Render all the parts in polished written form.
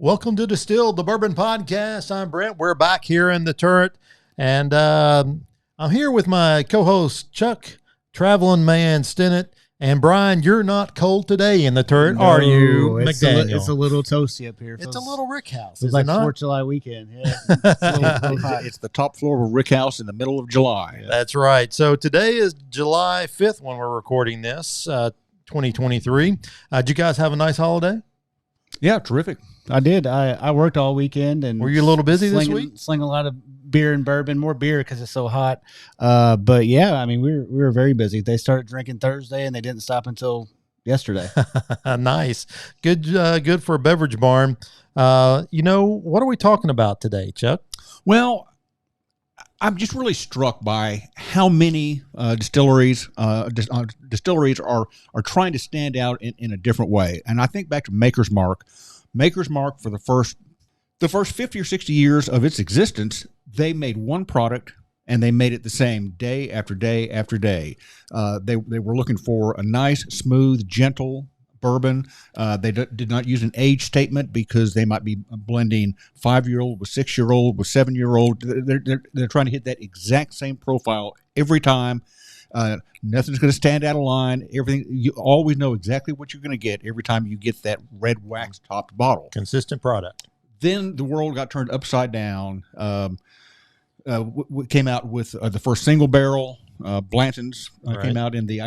Welcome to Distilled the Bourbon Podcast. I'm Brent. We're back here in the turret, and I'm here with my co-host Chuck, Traveling Man Stennett, and Brian. You're not cold today in the turret, are you, McDaniel? It's a little toasty up here. It's a little Rick House. It's like 4th of July weekend. Yeah, it's the top floor of a Rick House in the middle of July. That's right. So today is July 5th when we're recording this, 2023. Did you guys have a nice holiday? Yeah, terrific. I did. I worked all weekend, and were you a little busy this week? Sling a lot of beer and bourbon, more beer because it's so hot. But yeah, I mean, we were very busy. They started drinking Thursday, and they didn't stop until yesterday. Nice, good for a beverage barn. What are we talking about today, Chuck? Well, I'm just really struck by how many distilleries are trying to stand out in a different way. And I think back to Maker's Mark. Maker's Mark, for the first 50 or 60 years of its existence, they made one product and they made it the same day after day after day. They were looking for a nice, smooth, gentle bourbon. They did not use an age statement because they might be blending 5-year-old with 6-year-old with 7-year-old. They're trying to hit that exact same profile every time. Nothing's going to stand out of line. Everything, you always know exactly what you're going to get every time you get that red wax topped bottle. Consistent product. Then the world got turned upside down. Came out with the first single barrel. Blanton's came out in the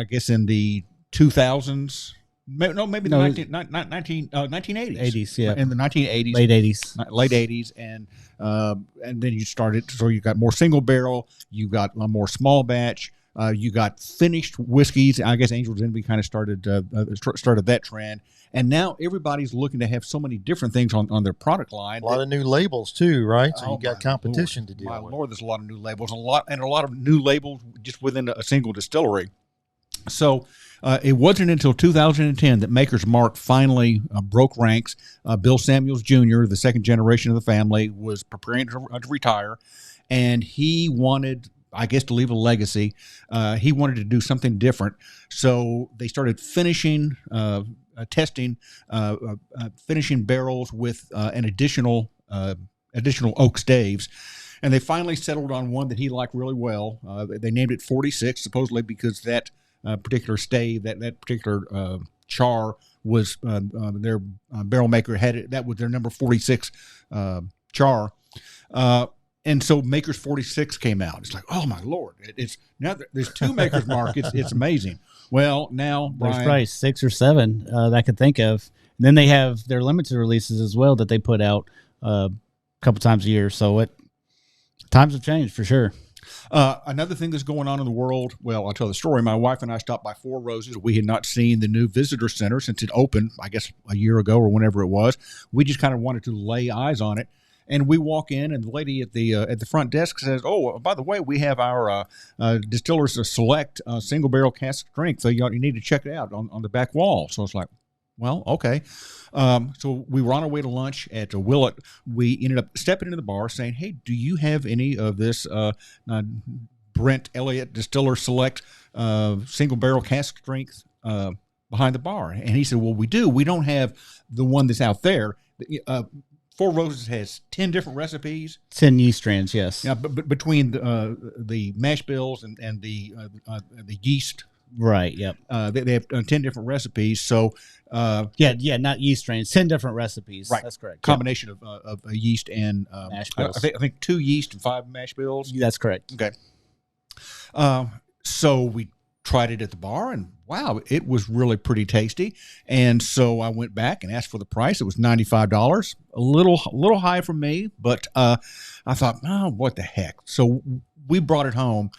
2000s. Maybe the 1980s. 80s, yeah. In the 1980s. Late 80s. And then you started, so you got more single barrel, you got a more small batch, you got finished whiskeys. I guess Angel's Envy kind of started that trend. And now everybody's looking to have so many different things on their product line. A lot of new labels too, right? So you got competition to deal with. My Lord, there's a lot of new labels, a lot of new labels just within a single distillery. So it wasn't until 2010 that Maker's Mark finally broke ranks. Bill Samuels Jr., the second generation of the family, was preparing to retire, and he wanted, I guess, to leave a legacy. He wanted to do something different. So they started finishing barrels with an additional oak staves. And they finally settled on one that he liked really well. They named it 46, supposedly because that particular stave, that particular char was their barrel maker had it. That was their number 46 char. And so Maker's 46 came out. It's like, oh my Lord! It's now there's two Maker's Mark. It's amazing. Well, now Brian, there's probably 6 or 7 that I could think of. And then they have their limited releases as well that they put out a couple times a year. So times have changed for sure. Another thing that's going on in the world, well, I'll tell the story. My wife and I stopped by Four Roses. We had not seen the new visitor center since it opened, I guess, a year ago or whenever it was. We just kind of wanted to lay eyes on it. And we walk in, and the lady at the front desk says, "Oh, by the way, we have our Distillers Select single barrel cask strength. So you need to check it out on the back wall." So it's like, well, okay. So we were on our way to lunch at Willett. We ended up stepping into the bar saying, "Hey, do you have any of this Brent Elliott Distiller Select single barrel cask strength behind the bar?" And he said, "Well, we do. We don't have the one that's out there." Four Roses has 10 different recipes. 10 yeast strains, yes. Yeah, but between the mash bills and the yeast. Right, yep. They have 10 different recipes. So not yeast strains, 10 different recipes. Right. That's correct. Combination of yeast and mash bills. I think 2 yeast and 5 mash bills. That's correct. Okay. So we tried it at the bar, and wow, it was really pretty tasty. And so I went back and asked for the price. It was $95, a little high for me, but I thought, oh, what the heck? So we brought it home.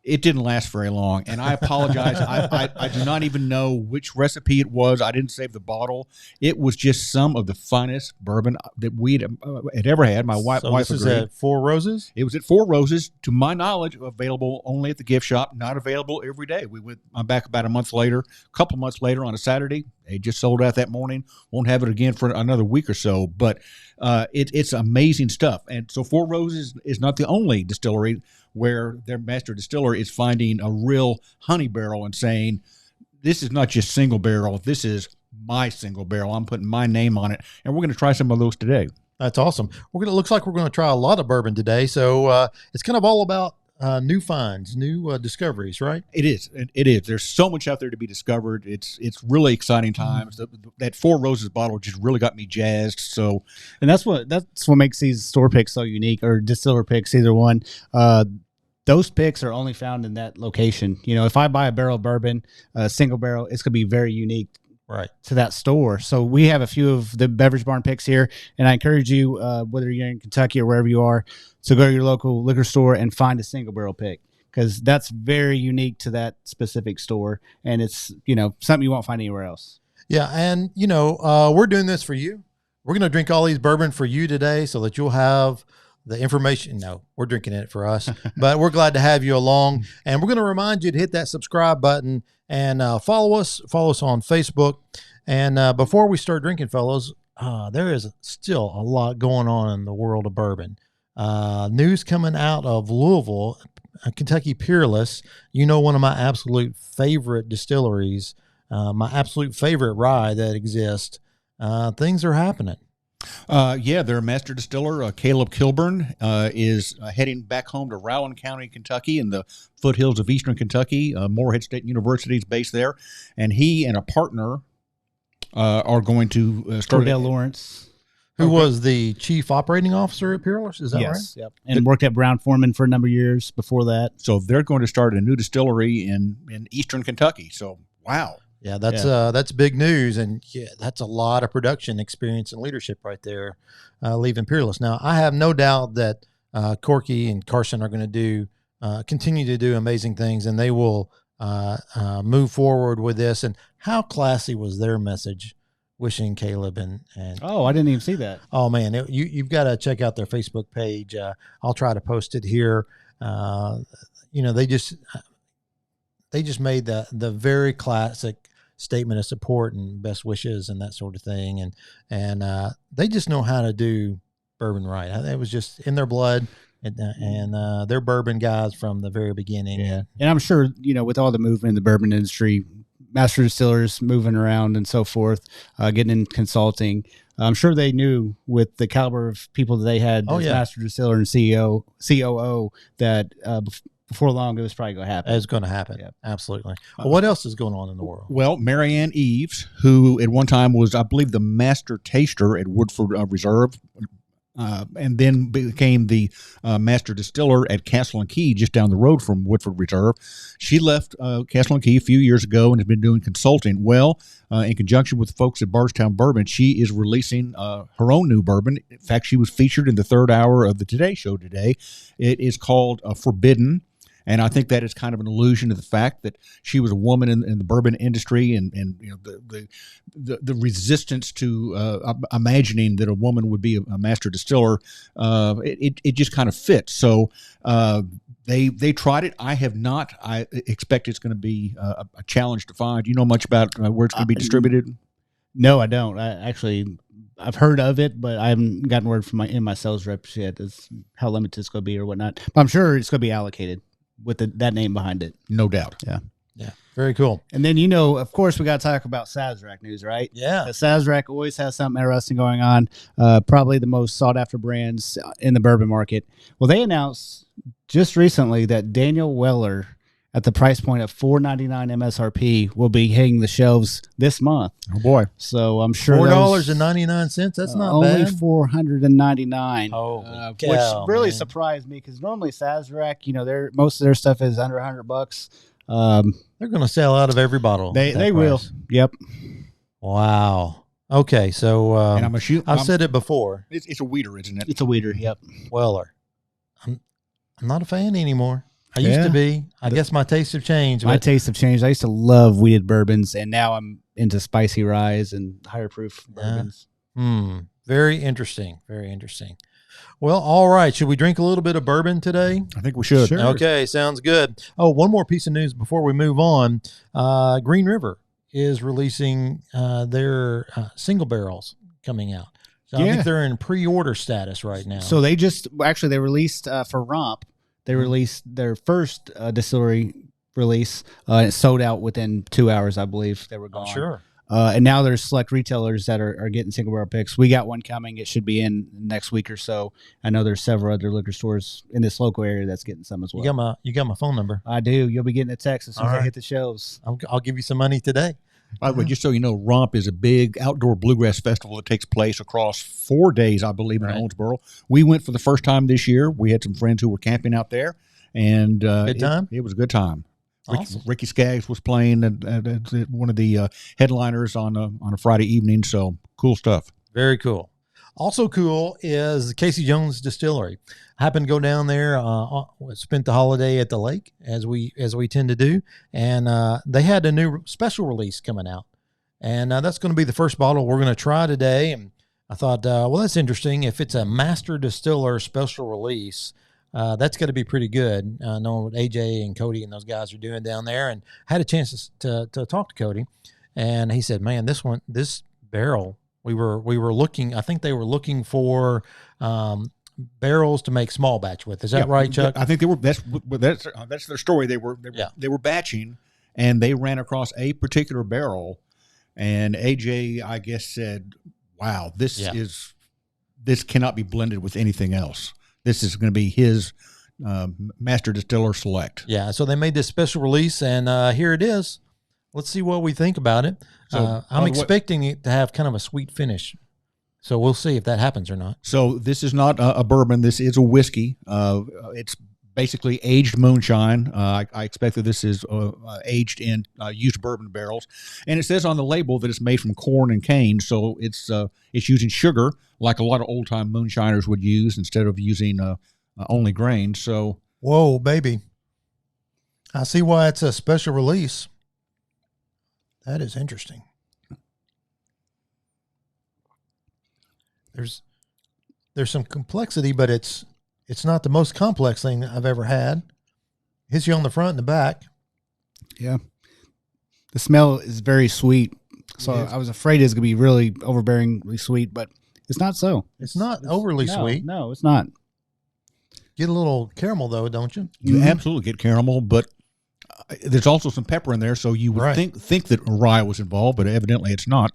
It didn't last very long, and I apologize. I do not even know which recipe it was. I didn't save the bottle. It was just some of the finest bourbon that we had ever had. My wife this is agreed. at Four Roses? It was at Four Roses, to my knowledge, available only at the gift shop, not available every day. We went back about a couple months later on a Saturday. They just sold out that morning. Won't have it again for another week or so, but it's amazing stuff. And so Four Roses is not the only distillery where their master distiller is finding a real honey barrel and saying, this is not just single barrel, this is my single barrel. I'm putting my name on it, and we're going to try some of those today. That's awesome. Looks like we're going to try a lot of bourbon today. So it's kind of all about new finds, new discoveries, right? It is. It is. There's so much out there to be discovered. It's really exciting times. That Four Roses bottle just really got me jazzed. So, and that's what makes these store picks so unique, or distiller picks, either one. Those picks are only found in that location. You know, if I buy a barrel of bourbon, a single barrel, it's going to be very unique. Right. To that store. So we have a few of the Beverage Barn picks here, and I encourage you, whether you're in Kentucky or wherever you are, to go to your local liquor store and find a single barrel pick, because that's very unique to that specific store, and it's, you know, something you won't find anywhere else. Yeah, and you know, we're doing this for you. We're going to drink all these bourbon for you today, so that you'll have the information. No, we're drinking it for us, but we're glad to have you along, and we're going to remind you to hit that subscribe button. And follow us on Facebook. And before we start drinking, fellows, there is still a lot going on in the world of bourbon. News coming out of Louisville, Kentucky Peerless. You know, one of my absolute favorite distilleries, my absolute favorite rye that exists. Things are happening. Their master distiller, Caleb Kilburn, is heading back home to Rowan County, Kentucky, in the foothills of eastern Kentucky. Morehead State University is based there, and he and a partner are going to start. Cordell Lawrence, who was the chief operating officer at Peerless, is that right? Yep. And worked at Brown Forman for a number of years before that. So they're going to start a new distillery in eastern Kentucky. So, wow. Yeah, that's big news, and yeah, that's a lot of production experience and leadership right there, leaving Peerless. Now, I have no doubt that Corky and Carson are going to continue to do amazing things, and they will move forward with this. And how classy was their message, wishing Caleb and oh, I didn't even see that. Oh man, you've got to check out their Facebook page. I'll try to post it here. You know, they just made the very classic statement of support and best wishes and that sort of thing. And they just know how to do bourbon right. It was just in their blood, and they're bourbon guys from the very beginning. Yeah. And I'm sure, you know, with all the movement in the bourbon industry, master distillers moving around and so forth, getting in consulting, I'm sure they knew with the caliber of people that they had as master distiller and COO that before long, it was probably going to happen. It's going to happen. Yeah. Absolutely. Well, what else is going on in the world? Well, Marianne Eves, who at one time was, I believe, the master taster at Woodford Reserve, and then became the master distiller at Castle and Key, just down the road from Woodford Reserve. She left Castle and Key a few years ago and has been doing consulting. Well, in conjunction with the folks at Bardstown Bourbon, she is releasing her own new bourbon. In fact, she was featured in the third hour of the Today Show today. It is called Forbidden. And I think that is kind of an allusion to the fact that she was a woman in the bourbon industry, and you know the resistance to imagining that a woman would be a master distiller. It just kind of fits. So they tried it. I have not. I expect it's going to be a challenge to find. You know much about where it's going to be distributed? No, I don't. I've heard of it, but I haven't gotten word from my sales reps yet as how limited it's going to be or whatnot. But I'm sure it's going to be allocated with that name behind it. No doubt. Yeah. Very cool. And then, you know, of course, we got to talk about Sazerac news, right? Yeah. Sazerac always has something interesting going on. Probably the most sought after brands in the bourbon market. Well, they announced just recently that Daniel Weller, at the price point of $4.99 MSRP, will be hitting the shelves this month. Oh boy! So I'm sure $4.99. That's not only bad. $499. Oh, which really surprised me, because normally Sazerac, you know, most of their stuff is under $100. They're going to sell out of every bottle. They will. Yep. Wow. Okay, so and I've said it before. It's a weeder, isn't it? It's a weeder. Yep. Weller. I'm not a fan anymore. I used to be. I guess my tastes have changed. My tastes have changed. I used to love wheated bourbons, and now I'm into spicy ryes and higher proof bourbons. Very interesting. Very interesting. Well, all right. Should we drink a little bit of bourbon today? I think we should. Sure. Okay, sounds good. Oh, one more piece of news before we move on. Green River is releasing their single barrels coming out. So I think they're in pre-order status right now. So they released for Romp. They released their first distillery release. It sold out within 2 hours, I believe. They were gone. Sure. And now there's select retailers that are getting single barrel picks. We got one coming. It should be in next week or so. I know there's several other liquor stores in this local area that's getting some as well. You got my phone number. I do. You'll be getting a text as soon as I hit the shelves. I'll give you some money today. By the way, just so you know, Romp is a big outdoor bluegrass festival that takes place across 4 days, I believe, in Owensboro. We went for the first time this year. We had some friends who were camping out there, and good time. It was a good time. Awesome. Ricky Skaggs was playing at one of the headliners on a Friday evening. So cool stuff. Very cool. Also cool is Casey Jones Distillery. I happened to go down there, spent the holiday at the lake as we tend to do, and they had a new special release coming out, and that's going to be the first bottle we're going to try today. And I thought, well, that's interesting. If it's a master distiller special release, that's going to be pretty good. Knowing what AJ and Cody and those guys are doing down there, and I had a chance to talk to Cody, and he said, "Man, this barrel." We were looking. I think they were looking for barrels to make small batch with. Is that right, Chuck? I think they were. That's their story. They were batching, and they ran across a particular barrel, and AJ, I guess, said, "Wow, this cannot be blended with anything else. This is going to be his master distiller select." Yeah. So they made this special release, and here it is. Let's see what we think about it. So, I'm expecting it to have kind of a sweet finish. So we'll see if that happens or not. So this is not a bourbon. This is a whiskey. It's basically aged moonshine. I expect that this is aged in used bourbon barrels. And it says on the label that it's made from corn and cane. So it's using sugar like a lot of old-time moonshiners would use instead of using only grain. So whoa, baby. I see why it's a special release. That is interesting. There's some complexity, but it's not the most complex thing I've ever had. Hits you on the front and the back. Yeah. The smell is very sweet. So I was afraid it's going to be really overbearingly sweet, but it's not so. It's not overly sweet. No, it's not. Get a little caramel, though, don't you? You absolutely get caramel, but there's also some pepper in there, so you would think that rye was involved, but evidently it's not.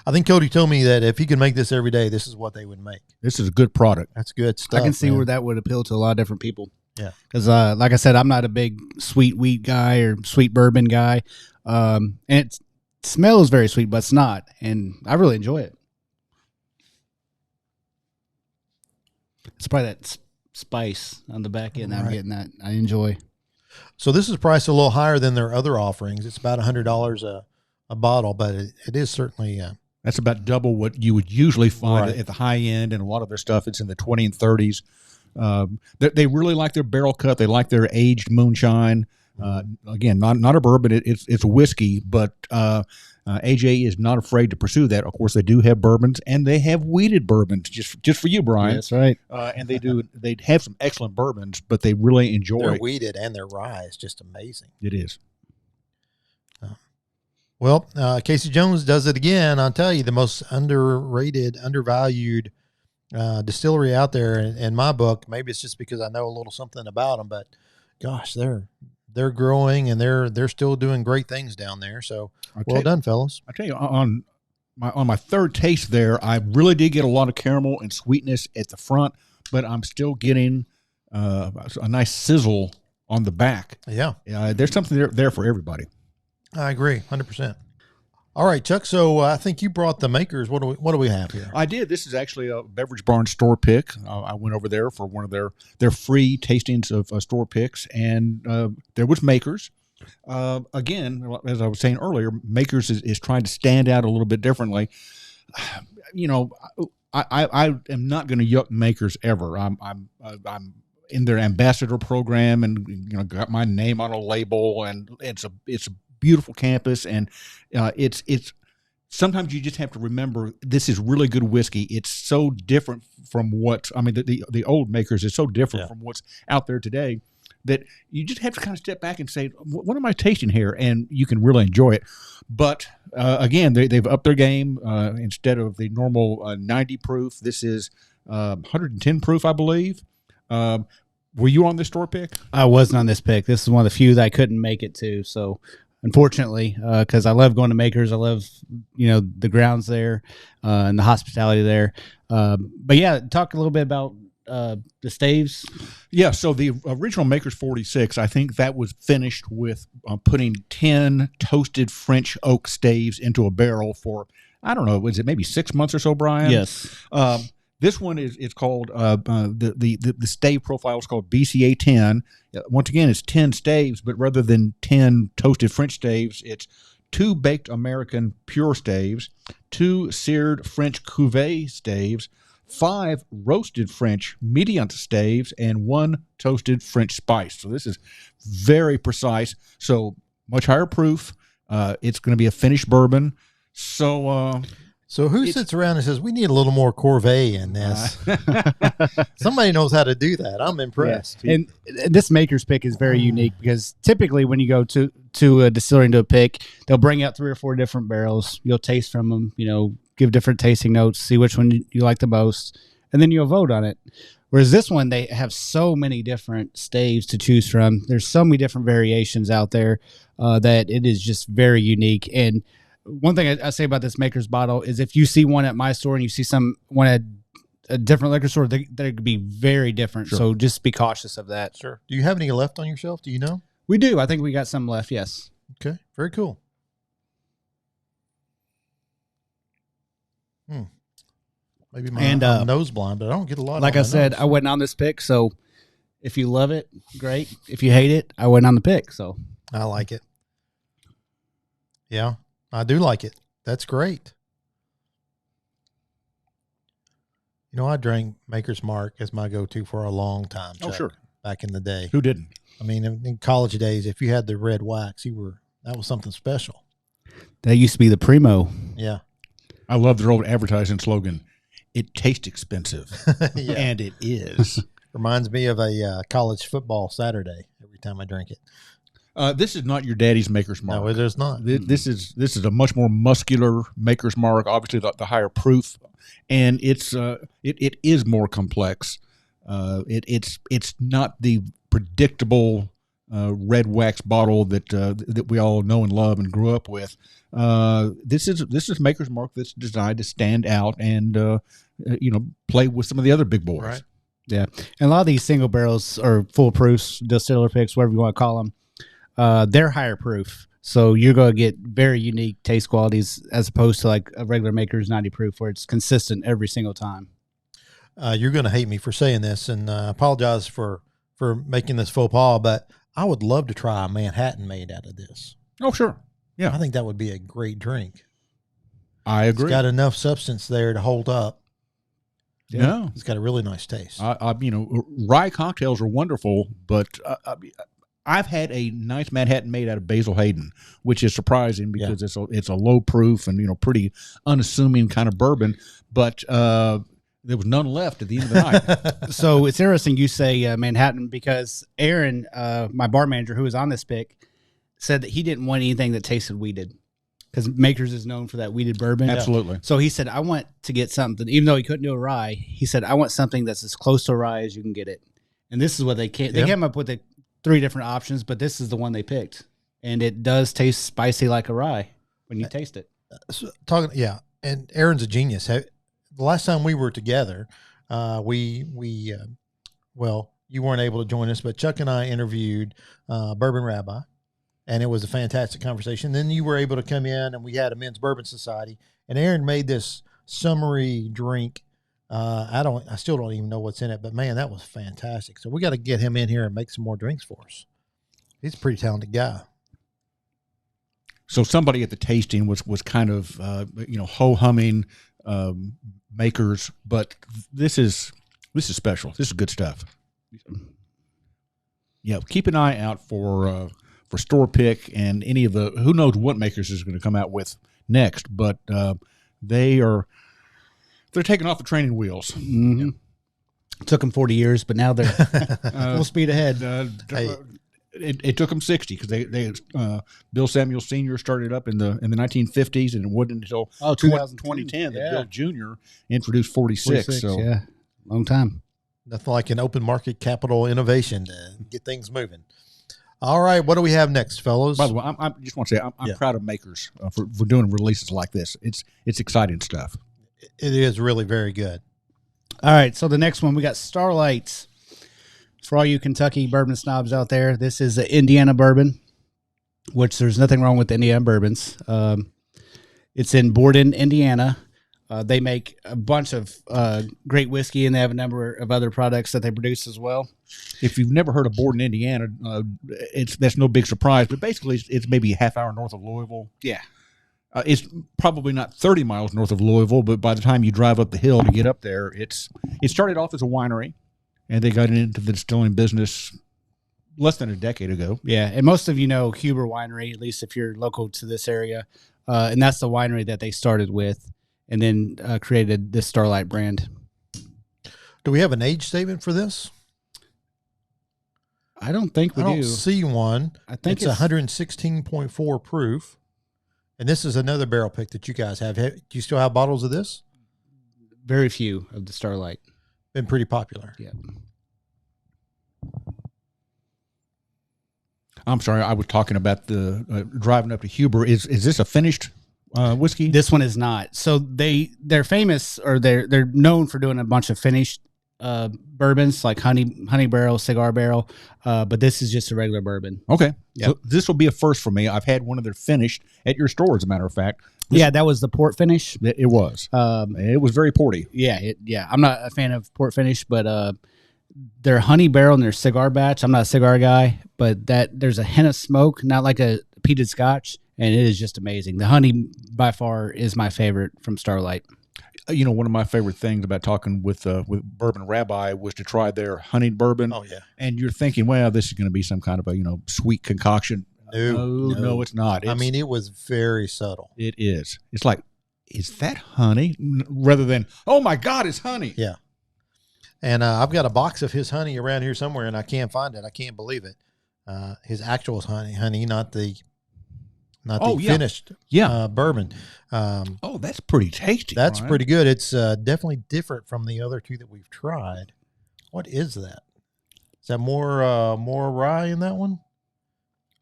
I think Cody told me that if he could make this every day, this is what they would make. This is a good product. That's good stuff. I can see where that would appeal to a lot of different people. Yeah. Because, like I said, I'm not a big sweet wheat guy or sweet bourbon guy. And it smells very sweet, but it's not. And I really enjoy it. It's probably that spice on the back end. I'm getting that. I enjoy. So this is priced a little higher than their other offerings. It's about $100 a bottle, but it is certainly that's about double what you would usually find at the high end, and a lot of their stuff it's in the 20 and 30s. They really like their barrel cut. They like their aged moonshine. Again, not a bourbon. It's a whiskey, but AJ is not afraid to pursue that. Of course, they do have bourbons, and they have wheated bourbons just for you, Brian. That's right. And they have some excellent bourbons, but they really enjoy their wheated and their rye is just amazing. It is. Well, Casey Jones does it again. I'll tell you, the most underrated, undervalued distillery out there in my book. Maybe it's just because I know a little something about them, but gosh, they're growing and they're still doing great things down there. So well done, fellas. I tell you, on my third taste there, I really did get a lot of caramel and sweetness at the front, but I'm still getting a nice sizzle on the back. Yeah, there's something there for everybody. I agree, 100%. All right, Chuck. So I think you brought the makers. What do we have here? I did. This is actually a Beverage Barn store pick. I went over there for one of their free tastings of store picks, and there was makers. Again, as I was saying earlier, makers is trying to stand out a little bit differently. You know, I am not going to yuck makers ever. I'm in their ambassador program, and got my name on a label, and it's a beautiful campus, and it's sometimes you just have to remember this is really good whiskey. It's so different from the old makers is so different from what's out there today that you just have to kind of step back and say, what am I tasting here? And you can really enjoy it. But again, they've upped their game. Instead of the normal 90 proof, this is 110 proof, I believe. Were you on this store pick? I wasn't on this pick. This is one of the few that I couldn't make it to, so unfortunately, because I love going to Makers. I love, the grounds there and the hospitality there. But yeah, talk a little bit about the staves. Yeah, so the original Makers 46, I think that was finished with putting 10 toasted French oak staves into a barrel for, I don't know, was it maybe 6 months or so, Brian? Yes. This one it's called the stave profile is called BCA 10. Once again, it's 10 staves, but rather than 10 toasted French staves, it's 2 baked American pure staves, 2 seared French cuvee staves, 5 roasted French medium staves, and 1 toasted French spice. So this is very precise. So much higher proof. It's going to be a finished bourbon. So who sits around and says, we need a little more Corvée in this? Somebody knows how to do that. I'm impressed. Yeah. And this maker's pick is very unique because typically when you go to a distillery and do a pick, they'll bring out 3 or 4 different barrels. You'll taste from them, give different tasting notes, see which one you like the most, and then you'll vote on it. Whereas this one, they have so many different staves to choose from. There's so many different variations out there that it is just very unique. And one thing I say about this Maker's bottle is if you see one at my store and you see one at a different liquor store, they could be very different. Sure. So just be cautious of that. Sure. Do you have any left on your shelf? Do you know? We do. I think we got some left. Yes. Okay. Very cool. Maybe I'm nose blind, but I don't get a lot. Like I said, I wasn't on this pick. So if you love it, great. If you hate it, I wasn't on the pick. So I like it. Yeah. I do like it. That's great. I drank Maker's Mark as my go-to for a long time. Oh, sure. Back in the day. Who didn't? I mean, in college days, if you had the red wax, that was something special. That used to be the primo. Yeah. I love their old advertising slogan. It tastes expensive. Yeah. And it is. Reminds me of a college football Saturday every time I drink it. This is not your daddy's Maker's Mark. No, it is not. This is a much more muscular Maker's Mark. Obviously, the higher proof, and it is more complex. It's not the predictable red wax bottle that we all know and love and grew up with. This is Maker's Mark that's designed to stand out and play with some of the other big boys. Right. Yeah, and a lot of these single barrels or full proofs, distiller picks, whatever you want to call them. They're higher proof, so you're going to get very unique taste qualities as opposed to like a regular Maker's 90 proof where it's consistent every single time. You're going to hate me for saying this, and I apologize for making this faux pas, but I would love to try a Manhattan made out of this. Oh, sure. Yeah. I think that would be a great drink. I agree. It's got enough substance there to hold up. Yeah. It's got a really nice taste. Rye cocktails are wonderful, but I've had a nice Manhattan made out of Basil Hayden, which is surprising because it's a low proof and pretty unassuming kind of bourbon. But there was none left at the end of the night. So it's interesting you say Manhattan because Aaron, my bar manager who was on this pick, said that he didn't want anything that tasted weeded because Maker's is known for that weeded bourbon. Absolutely. So he said, I want to get something, even though he couldn't do a rye, he said, I want something that's as close to a rye as you can get it. And this is what they came. They came up with 3 different options, but this is the one they picked, and it does taste spicy like a rye when you taste it. And Aaron's a genius. The last time we were together, you weren't able to join us, but Chuck and I interviewed Bourbon Rabbi, and it was a fantastic conversation. Then you were able to come in, and we had a men's bourbon society, and Aaron made this summery drink. I still don't even know what's in it, but man, that was fantastic. So we got to get him in here and make some more drinks for us. He's a pretty talented guy. So somebody at the tasting was kind of, ho humming Makers, but this is special. This is good stuff. Yeah. Keep an eye out for store pick and any of who knows what Makers is going to come out with next, but they're taking off the training wheels. Mm-hmm. Yeah. It took them 40 years, but now they're full speed ahead. It took them 60 because they Bill Samuel Sr. started up in the 1950s, and it wasn't until 2010 that Bill Jr. introduced 46. So yeah, long time. Nothing like an open market capital innovation to get things moving. All right, what do we have next, fellows? By the way, I just want to say I'm proud of makers for doing releases like this. It's exciting stuff. It is really very good. All right, so the next one, we got Starlight. For all you Kentucky bourbon snobs out there, this is an Indiana bourbon, which there's nothing wrong with Indiana bourbons. It's in Borden, Indiana. They make a bunch of great whiskey, and they have a number of other products that they produce as well. If you've never heard of Borden, Indiana, that's no big surprise. But basically, it's maybe a half hour north of Louisville. Yeah. It's probably not 30 miles north of Louisville, but by the time you drive up the hill to get up there, it started off as a winery, and they got into the distilling business less than a decade ago. Yeah, and most of you know Huber Winery, at least if you're local to this area, and that's the winery that they started with, and then created this Starlight brand. Do we have an age statement for this? I don't think we do. I don't see one. I think it's 116.4 proof. And this is another barrel pick that you guys have. Do you still have bottles of this? Very few of the Starlight. Been pretty popular. Yeah. I'm sorry, I was talking about the driving up to Huber. Is this a finished whiskey? This one is not. So they're famous, or they're known for doing a bunch of finished bourbons, like honey barrel, cigar barrel, but this is just a regular bourbon. Okay. Yep. So this will be a first for me. I've had one of their finished at your store, as a matter of fact. That was the port finish. It was. It was very porty. Yeah. I'm not a fan of port finish, but their honey barrel and their cigar batch. I'm not a cigar guy, but there's a hint of smoke, not like a peated Scotch, and it is just amazing. The honey by far is my favorite from Starlight. You know, one of my favorite things about talking with Bourbon Rabbi was to try their honeyed bourbon. Oh yeah. And you're thinking, well, this is going to be some kind of a sweet concoction. No, it's not. I mean, it was very subtle. It is. It's like, is that honey? Rather than, oh my God, it's honey. Yeah. And I've got a box of his honey around here somewhere, and I can't find it. I can't believe it. His actual honey, not the finished bourbon. That's pretty tasty. That's pretty good. It's definitely different from the other two that we've tried. What is that? Is that more rye in that one?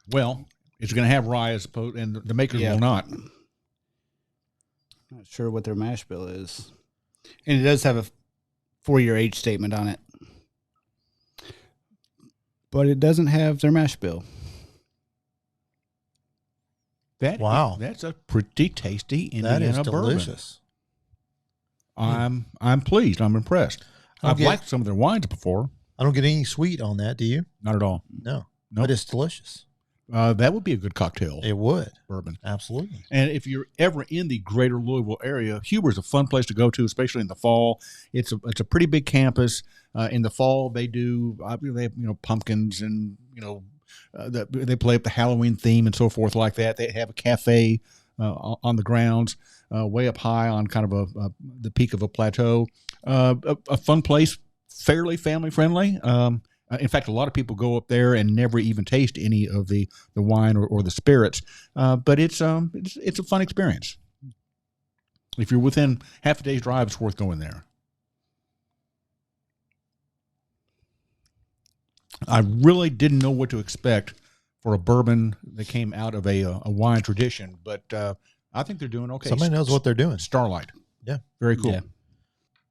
Well, it's going to have rye as opposed, and the makers will not. Not sure what their mash bill is, and it does have a 4-year age statement on it, but it doesn't have their mash bill. Wow, that's a pretty tasty Indiana that is bourbon. Delicious. I'm pleased. I'm impressed. I've liked some of their wines before. I don't get any sweet on that. Do you? Not at all. No, but it's delicious. That would be a good cocktail. It would. Bourbon. Absolutely. And if you're ever in the greater Louisville area, Huber's a fun place to go to, especially in the fall. It's a pretty big campus. In the fall, they have pumpkins and they play up the Halloween theme and so forth like that. They have a cafe on the grounds, way up high on kind of the peak of a plateau. A fun place, fairly family friendly. In fact, a lot of people go up there and never even taste any of the wine or the spirits. But it's a fun experience. If you're within half a day's drive, it's worth going there. I really didn't know what to expect for a bourbon that came out of a wine tradition, but I think they're doing okay. Somebody knows what they're doing. Starlight. Yeah. Very cool. Yeah.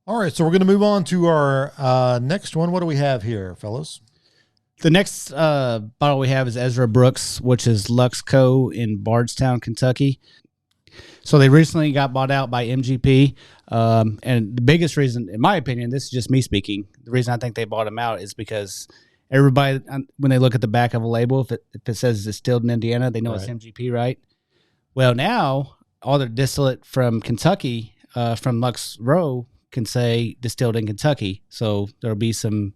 All right, so we're going to move on to our next one. What do we have here, fellas? The next bottle we have is Ezra Brooks, which is Luxco in Bardstown, Kentucky. So they recently got bought out by MGP. And the biggest reason, in my opinion, this is just me speaking, the reason I think they bought them out is because everybody, when they look at the back of a label, if it says distilled in Indiana, they know it's MGP, right? Well, now all the distillate from Kentucky, from Lux Row, can say distilled in Kentucky. So there'll be some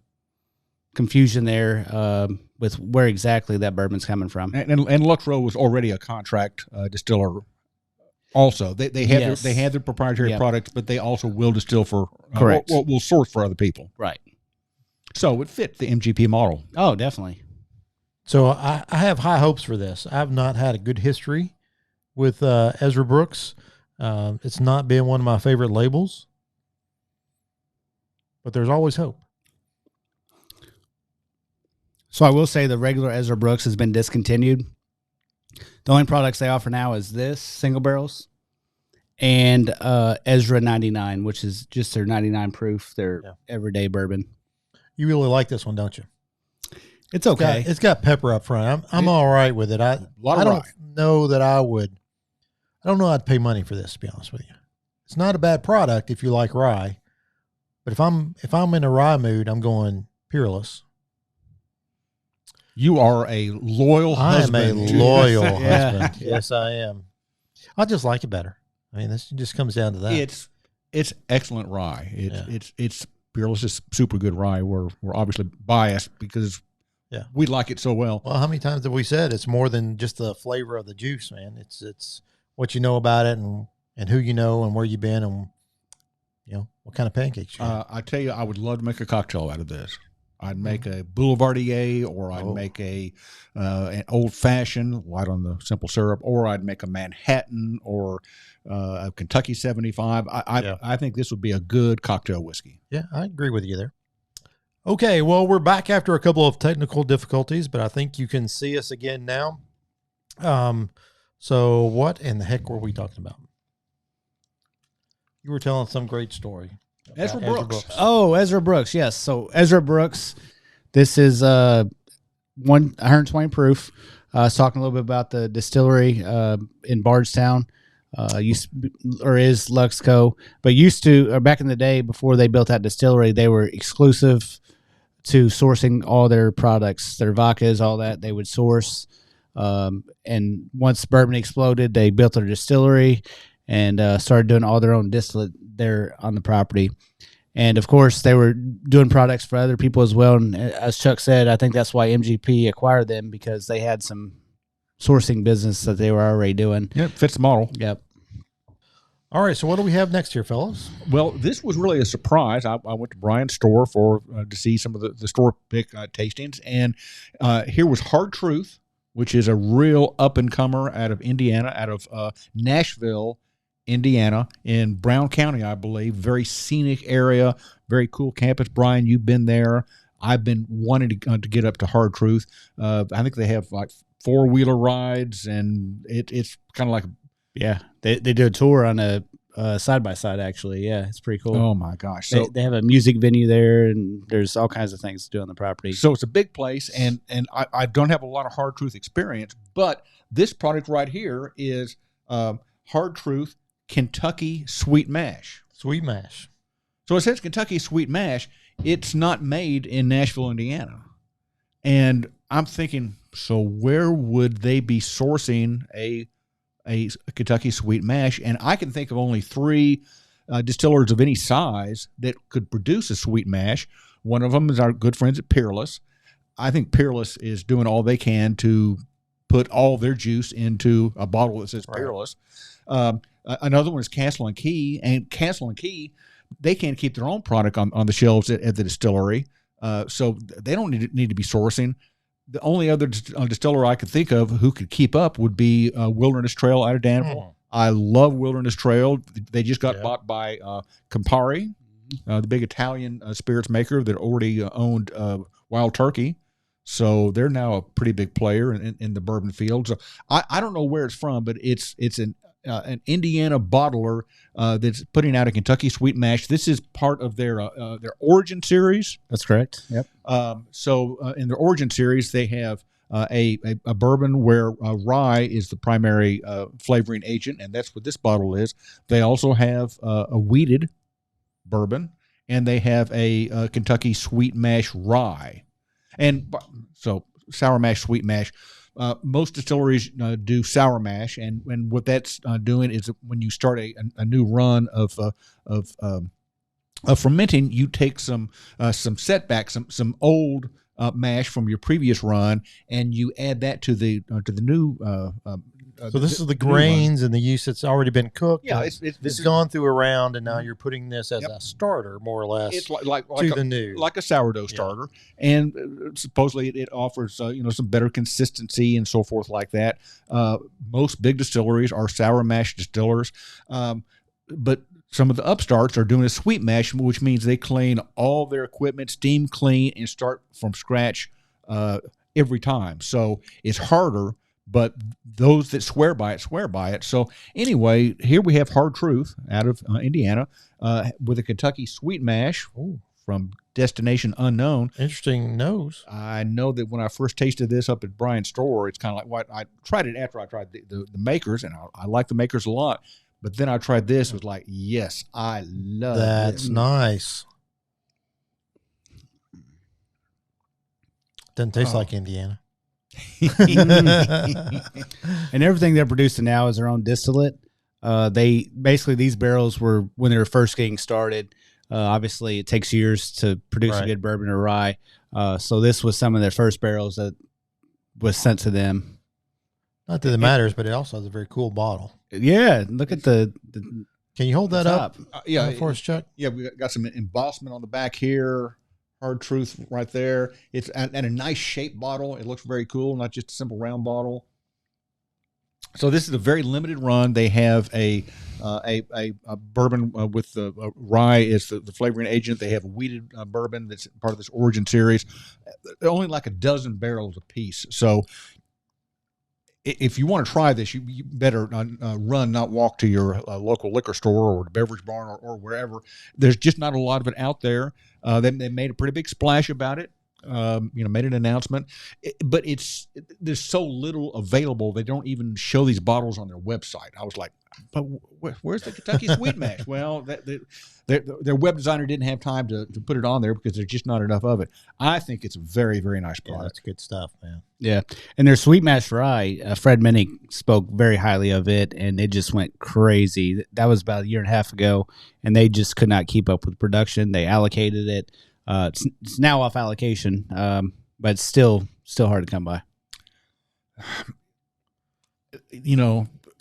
confusion there with where exactly that bourbon's coming from. And Lux Row was already a contract distiller. Also, they have their proprietary products, but they also will distill for correct. Will source for other people. Right. So it fit the MGP model. Oh, definitely. So I have high hopes for this. I've not had a good history with Ezra Brooks. It's not been one of my favorite labels, but there's always hope. So I will say the regular Ezra Brooks has been discontinued. The only products they offer now is this single barrels and Ezra 99, which is just their 99 proof, their everyday bourbon. You really like this one, don't you? It's okay. It's got pepper up front. I'm all right with it. I don't know that I would. I don't know I'd pay money for this, to be honest with you. It's not a bad product if you like rye, but if I'm in a rye mood, I'm going Peerless. You are a loyal husband. I am a loyal husband. Yes, I am. I just like it better. I mean, this just comes down to that. It's excellent rye. It's Peerless is super good rye. We're obviously biased because we like it so well. Well, how many times have we said it's more than just the flavor of the juice, man? It's what you know about it and who you know and where you've been and what kind of pancakes you have. I tell you, I would love to make a cocktail out of this. I'd make a Boulevardier, or I'd make an old fashioned, light on the simple syrup, or I'd make a Manhattan or a Kentucky 75. I think this would be a good cocktail whiskey. Yeah, I agree with you there. Okay, well, we're back after a couple of technical difficulties, but I think you can see us again now. So what in the heck were we talking about? You were telling some great story. Ezra Brooks. Oh, Ezra Brooks. Yes. So Ezra Brooks, this is 120 proof. I was talking a little bit about the distillery in Bardstown. Is Luxco, but used to back in the day before they built that distillery, they were exclusive to sourcing all their products, their vodkas, all that they would source. And once bourbon exploded, they built their distillery and started doing all their own distillate there on the property. And of course, they were doing products for other people as well. And as Chuck said, I think that's why MGP acquired them, because they had some sourcing business that they were already doing. Yep, fits the model. Yep. All right, so what do we have next here, fellas? Well, this was really a surprise. I went to Brian's store to see some of the store pick tastings, and here was Hard Truth, which is a real up-and-comer out of Indiana, out of Nashville, Indiana, in Brown County, I believe. Very scenic area, very cool campus. Brian, you've been there. I've been wanting to get up to Hard Truth. I think they have like four-wheeler rides, and it's kind of like they do a tour on a side-by-side, actually. Yeah, it's pretty cool. Oh, my gosh. So they have a music venue there, and there's all kinds of things to do on the property. So it's a big place, and I don't have a lot of Hard Truth experience, but this product right here is Hard Truth Kentucky Sweet Mash. Sweet Mash. So it says Kentucky Sweet Mash. It's not made in Nashville, Indiana. And I'm thinking, so where would they be sourcing a Kentucky Sweet Mash? And I can think of only three distillers of any size that could produce a sweet mash. One of them is our good friends at Peerless. I think Peerless is doing all they can to put all their juice into a bottle that says Peerless. Another one is Castle and Key, and Castle and Key, they can't keep their own product on the shelves at the distillery, so they don't need to be sourcing. The only other distiller I could think of who could keep up would be Wilderness Trail out of Danville. I love Wilderness Trail. They just got bought by Campari, the big Italian spirits maker that already owned Wild Turkey. So they're now a pretty big player in the bourbon field. So I don't know where it's from, but it's an Indiana bottler that's putting out a Kentucky Sweet Mash. This is part of their Origin series. That's correct. Yep. So in their Origin series, they have a bourbon where rye is the primary flavoring agent, and that's what this bottle is. They also have a wheated bourbon, and they have a Kentucky Sweet Mash rye. And so sour mash, sweet mash. Most distilleries do sour mash, and what that's doing is when you start a new run of fermenting, you take some setbacks, some old mash from your previous run, and you add that to the new. So this is the grains and the yeast that's already been cooked. Yeah, it's gone through a round, and now you're putting this as a starter, more or less. It's like the new, like a sourdough starter, and supposedly it offers some better consistency and so forth like that. Most big distilleries are sour mash distillers, but some of the upstarts are doing a sweet mash, which means they clean all their equipment, steam clean, and start from scratch every time. So it's harder, but those that swear by it. So anyway, here we have Hard Truth out of Indiana with a Kentucky sweet mash from Destination Unknown. Interesting nose. I know that when I first tasted this up at Brian's store, it's kind of like what I tried it after I tried the makers, and I like the makers a lot. But then I tried this, was like, yes, I love That's it. nice. Doesn't taste like Indiana. And everything they're producing now is their own distillate. They basically, these barrels were when they were first getting started. Obviously, it takes years to produce a good bourbon or rye. So this was some of their first barrels that was sent to them. Not that it matters, but it also has a very cool bottle. Yeah, look at the Can you hold that up? Yeah, for us, Chuck. Yeah, we got some embossment on the back here. Hard Truth right there. It's and a nice shaped bottle. It looks very cool, not just a simple round bottle. So this is a very limited run. They have a bourbon with the rye is the flavoring agent. They have a wheated bourbon that's part of this Origin series. Only like a dozen barrels a piece. So if you want to try this, you better run, not walk to your local liquor store or the beverage barn or wherever. There's just not a lot of it out there. They made a pretty big splash about it. Made an announcement, but there's so little available. They don't even show these bottles on their website. I was like, but where's the Kentucky Sweet Mash? Well, their web designer didn't have time to put it on there because there's just not enough of it. I think it's a very, very nice product. Yeah, that's good stuff, man. Yeah, and their Sweet Mash rye, Fred Minnick spoke very highly of it, and it just went crazy. That was about a year and a half ago, and they just could not keep up with production. They allocated it. It's now off allocation, but it's still hard to come by.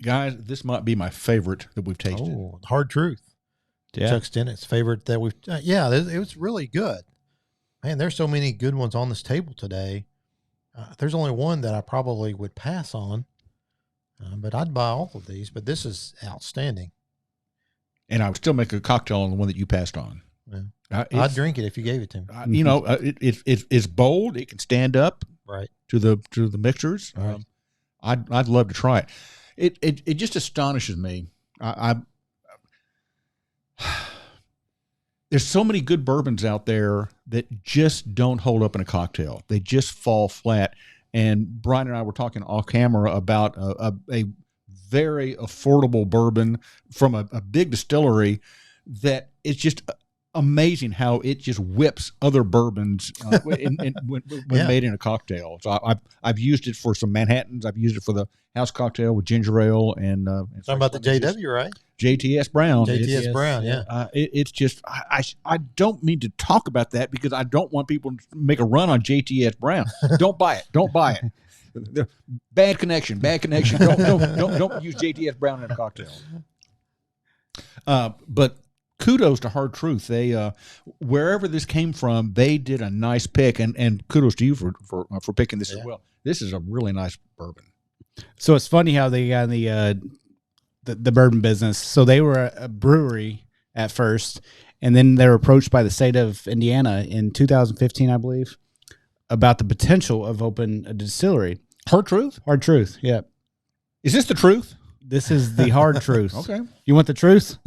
Guys, this might be my favorite that we've tasted. Oh, Hard Truth. Yeah. Chuck Stinnet's favorite that we've. It was really good. Man, there's so many good ones on this table today. There's only one that I probably would pass on, but I'd buy all of these. But this is outstanding. And I would still make a cocktail on the one that you passed on. Yeah. I'd drink it if you gave it to me. It's bold. It can stand up right to the mixers. Right. I'd love to try it. It just astonishes me. There's so many good bourbons out there that just don't hold up in a cocktail. They just fall flat. And Brian and I were talking off camera about a very affordable bourbon from a big distillery that it's just amazing how it just whips other bourbons when made in a cocktail. So I've used it for some Manhattans. I've used it for the house cocktail with ginger ale and talking about the JW, right? JTS Brown. JTS Brown, yeah. It's just I don't mean to talk about that because I don't want people to make a run on JTS Brown. Don't buy it. Don't buy it. Bad connection. Don't use JTS Brown in a cocktail. But kudos to Hard Truth. They wherever this came from, they did a nice pick, and kudos to you for picking this as well. This is a really nice bourbon. So it's funny how they got in the bourbon business. So they were a brewery at first, and then they were approached by the state of Indiana in 2015, I believe, about the potential of opening a distillery. Hard Truth? Hard Truth, yeah. Is this the truth? This is the hard truth. Okay. You want the truth?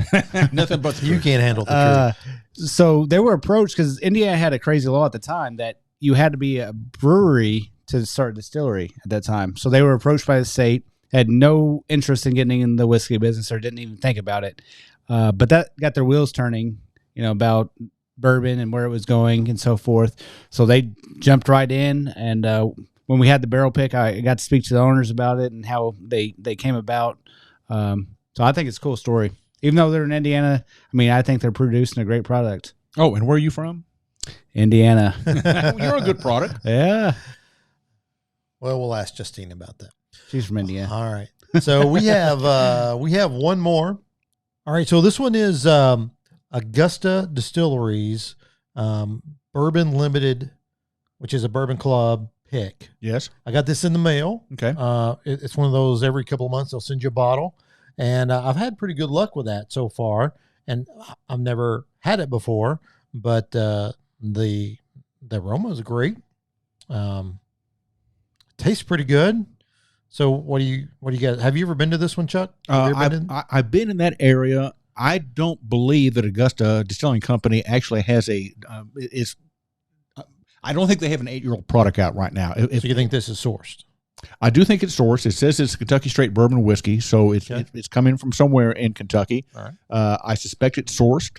Nothing but the You truth. can't handle the truth. So they were approached because Indiana had a crazy law at the time that you had to be a brewery to start a distillery at that time. So they were approached by the state, had no interest in getting in the whiskey business or didn't even think about it. But that got their wheels turning, about bourbon and where it was going and so forth. So they jumped right in. And when we had the barrel pick, I got to speak to the owners about it and how they came about. So I think it's a cool story. Even though they're in Indiana, I think they're producing a great product. Oh, and where are you from? Indiana. You're a good product. Yeah. Well, we'll ask Justine about that. She's from Indiana. All right. So we have one more. All right. So this one is Augusta Distilleries Bourbon Limited, which is a bourbon club pick. Yes. I got this in the mail. Okay. It's one of those every couple of months they'll send you a bottle, and I've had pretty good luck with that so far. And I've never had it before, but the aroma is great. Tastes pretty good. So what do you got? Have you ever been to this one, Chuck? I've been in that area. I don't believe that Augusta Distilling Company actually has I don't think they have an 8-year-old product out right now. So you think this is sourced? I do think it's sourced. It says it's Kentucky straight bourbon whiskey, so it's coming from somewhere in Kentucky. All right. I suspect it's sourced,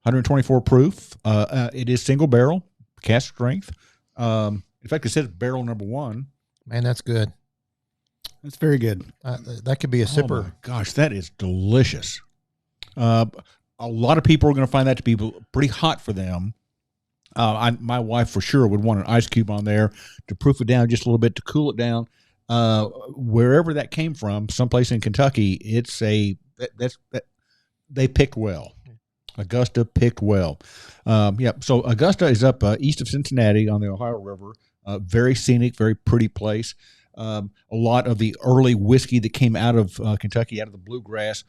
124 proof. It is single barrel, cask strength. In fact, it says barrel number 1. Man, that's good. That's very good. That could be a sipper. Oh my gosh, that is delicious. A lot of people are going to find that to be pretty hot for them. My wife for sure would want an ice cube on there to proof it down just a little bit, to cool it down. Wherever that came from, someplace in Kentucky, they picked well. Augusta picked well. So Augusta is up east of Cincinnati on the Ohio River. Very scenic, very pretty place. A lot of the early whiskey that came out of Kentucky, out of the bluegrass,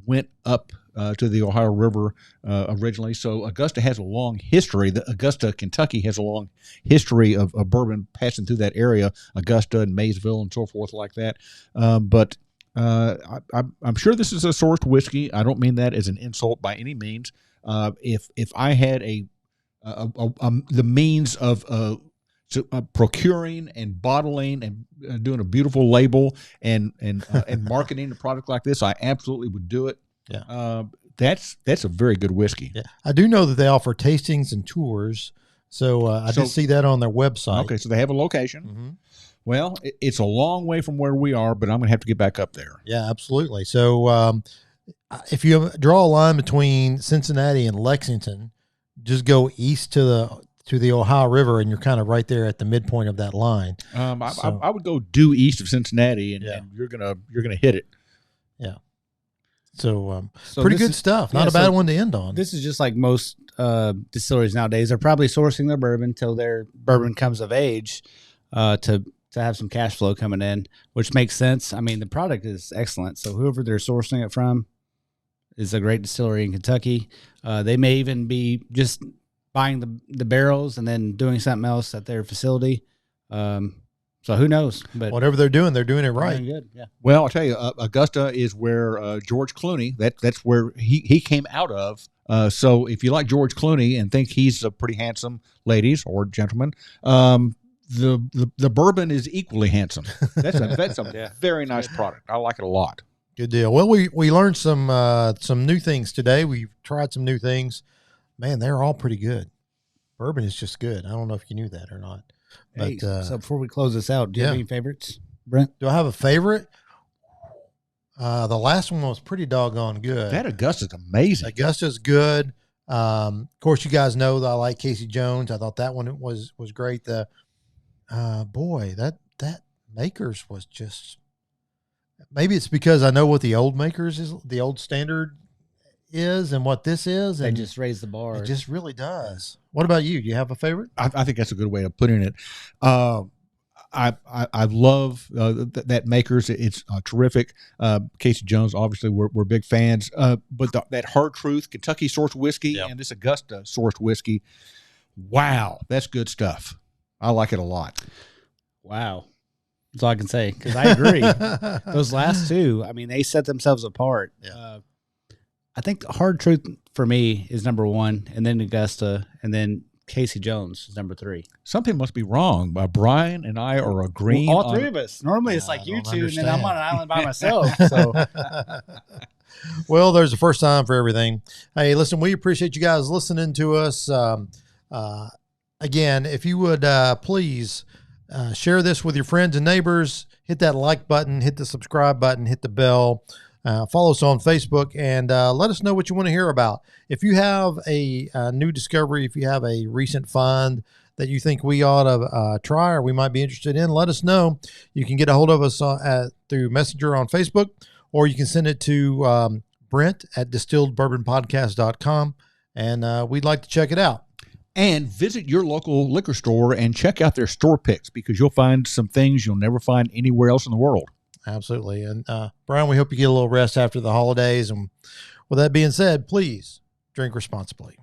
went up to the Ohio River originally. So Augusta has a long history. Augusta, Kentucky has a long history of bourbon passing through that area, Augusta and Maysville and so forth like that. But I'm sure this is a sourced whiskey. I don't mean that as an insult by any means. If I had the means of procuring and bottling and doing a beautiful label and marketing a product like this, I absolutely would do it. Yeah. That's a very good whiskey. Yeah. I do know that they offer tastings and tours. So I did see that on their website. Okay. So they have a location. Mm-hmm. Well, it's a long way from where we are, but I'm going to have to get back up there. Yeah, absolutely. So if you draw a line between Cincinnati and Lexington, just go east to the Ohio River, and you're kind of right there at the midpoint of that line. I would go due east of Cincinnati, and you're gonna hit it. Yeah. So pretty good stuff. Not a bad one to end on. This is just like most distilleries nowadays. They're probably sourcing their bourbon until their bourbon comes of age to have some cash flow coming in, which makes sense. I mean, the product is excellent. So whoever they're sourcing it from is a great distillery in Kentucky. They may even be just buying the barrels and then doing something else at their facility. So who knows? But whatever they're doing it right. Good. Yeah. Well, I'll tell you, Augusta is where George Clooney. That's where he came out of. So if you like George Clooney and think he's a pretty handsome, ladies or gentlemen, the bourbon is equally handsome. That's a very nice product. I like it a lot. Good deal. Well, we learned some new things today. We've tried some new things. Man, they're all pretty good. Bourbon is just good. I don't know if you knew that or not. But, so before we close this out, do you have any favorites, Brent? Do I have a favorite? The last one was pretty doggone good. That Augusta's amazing. Augusta's good. Of course, you guys know that I like Casey Jones. I thought that one was great. The that Makers was just, maybe it's because I know what the old Makers is, the old standard is, and what this is. They and just raise the bar. It just really does. What about you? Do you have a favorite? I think that's a good way of putting it. I love that Makers. It's terrific. Casey Jones, obviously, we're big fans. But that Hard Truth Kentucky sourced whiskey and this Augusta sourced whiskey, wow, that's good stuff. I like it a lot. Wow. That's all I can say, because I agree. Those last two, I mean, they set themselves apart. Yeah. I think Hard Truth for me is number one, and then Augusta, and then Casey Jones is number 3. Something must be wrong. Brian and I are agreeing. Well, all three of us. Normally it's like you two, and then I'm on an island by myself. So, well, there's a first time for everything. Hey, listen, we appreciate you guys listening to us. Again, if you would please share this with your friends and neighbors, hit that like button, hit the subscribe button, hit the bell. Follow us on Facebook, and let us know what you want to hear about. If you have a new discovery, if you have a recent find that you think we ought to try or we might be interested in, let us know. You can get a hold of us through Messenger on Facebook, or you can send it to Brent at distilledbourbonpodcast.com, and we'd like to check it out. And visit your local liquor store and check out their store picks, because you'll find some things you'll never find anywhere else in the world. Absolutely. And Brian, we hope you get a little rest after the holidays. And with that being said, please drink responsibly.